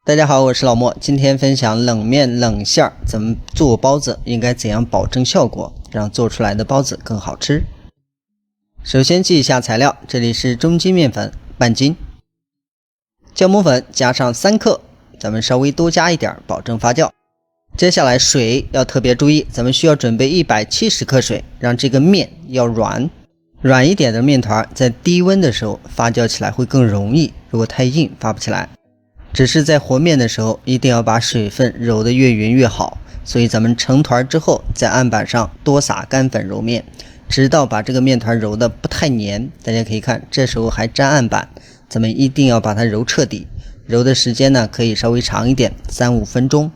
大家好，我是老莫，今天分享冷面冷馅怎么做包子，应该怎样保证效果，让做出来的包子更好吃。首先记一下材料，这里是中筋面粉半斤，酵母粉加上3克，咱们稍微多加一点，保证发酵。接下来水要特别注意，咱们需要准备170克水，让这个面要软一点的面团在低温的时候发酵起来会更容易，如果太硬发不起来。只是在和面的时候一定要把水分揉得越匀越好，所以咱们成团之后在案板上多撒干粉揉面，直到把这个面团揉得不太黏。大家可以看这时候还沾案板，咱们一定要把它揉彻底，揉的时间呢可以稍微长一点，3-5分钟，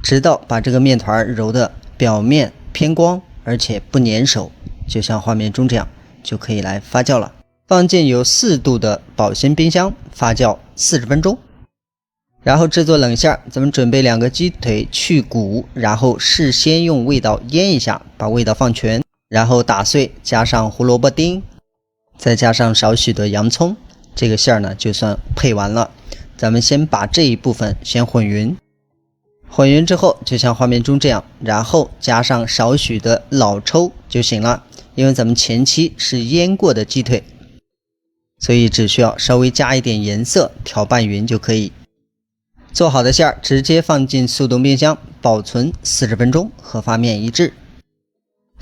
直到把这个面团揉的表面偏光而且不粘手，就像画面中这样，就可以来发酵了。放进有4度的保鲜冰箱发酵40分钟。然后制作冷馅，咱们准备2个鸡腿去骨，然后事先用味道腌一下，把味道放全，然后打碎，加上胡萝卜丁，再加上少许的洋葱，这个馅呢就算配完了。咱们先把这一部分先混匀之后，就像画面中这样，然后加上少许的老抽就行了，因为咱们前期是腌过的鸡腿，所以只需要稍微加一点颜色，调拌匀就可以。做好的馅直接放进速冻冰箱保存40分钟，和发面一致。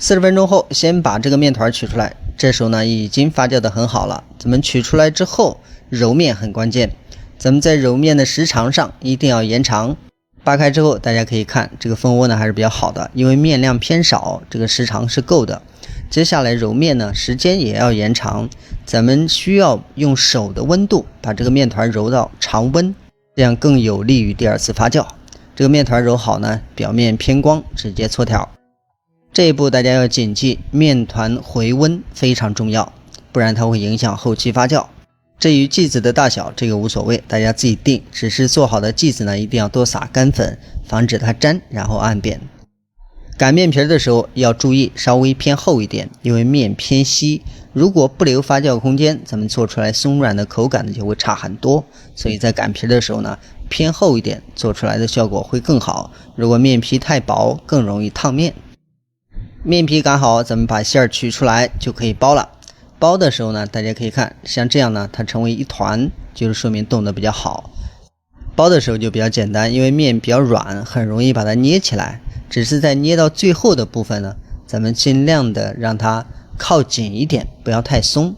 40分钟后先把这个面团取出来，这时候呢已经发酵的很好了。咱们取出来之后揉面很关键，咱们在揉面的时长上一定要延长。扒开之后大家可以看这个蜂窝呢还是比较好的，因为面量偏少，这个时长是够的。接下来揉面呢时间也要延长，咱们需要用手的温度把这个面团揉到常温，这样更有利于第2次发酵。这个面团揉好呢，表面偏光直接搓条。这一步大家要谨记，面团回温非常重要，不然它会影响后期发酵。至于剂子的大小这个无所谓，大家自己定，只是做好的剂子呢一定要多撒干粉，防止它粘，然后按扁。擀面皮的时候要注意稍微偏厚一点，因为面偏稀，如果不留发酵空间，咱们做出来松软的口感呢就会差很多。所以在擀皮的时候呢偏厚一点，做出来的效果会更好。如果面皮太薄更容易烫面。面皮擀好，咱们把馅取出来就可以包了。包的时候呢大家可以看像这样呢，它成为一团，就是说明冻得比较好。包的时候就比较简单，因为面比较软，很容易把它捏起来，只是在捏到最后的部分呢，咱们尽量的让它靠紧一点，不要太松，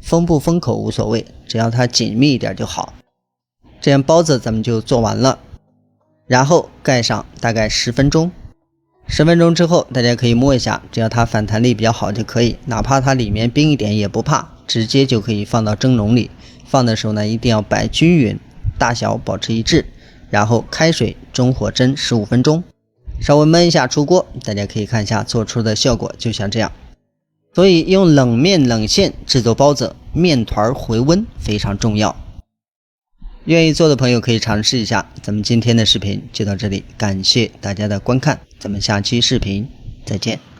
封不封口无所谓，只要它紧密一点就好。这样包子咱们就做完了，然后盖上大概10分钟。10分钟之后大家可以摸一下，只要它反弹力比较好就可以，哪怕它里面冰一点也不怕，直接就可以放到蒸笼里。放的时候呢一定要摆均匀，大小保持一致，然后开水中火蒸15分钟，稍微焖一下出锅。大家可以看一下做出的效果就像这样。所以用冷面冷馅制作包子，面团回温非常重要。愿意做的朋友可以尝试一下。咱们今天的视频就到这里，感谢大家的观看，咱们下期视频再见。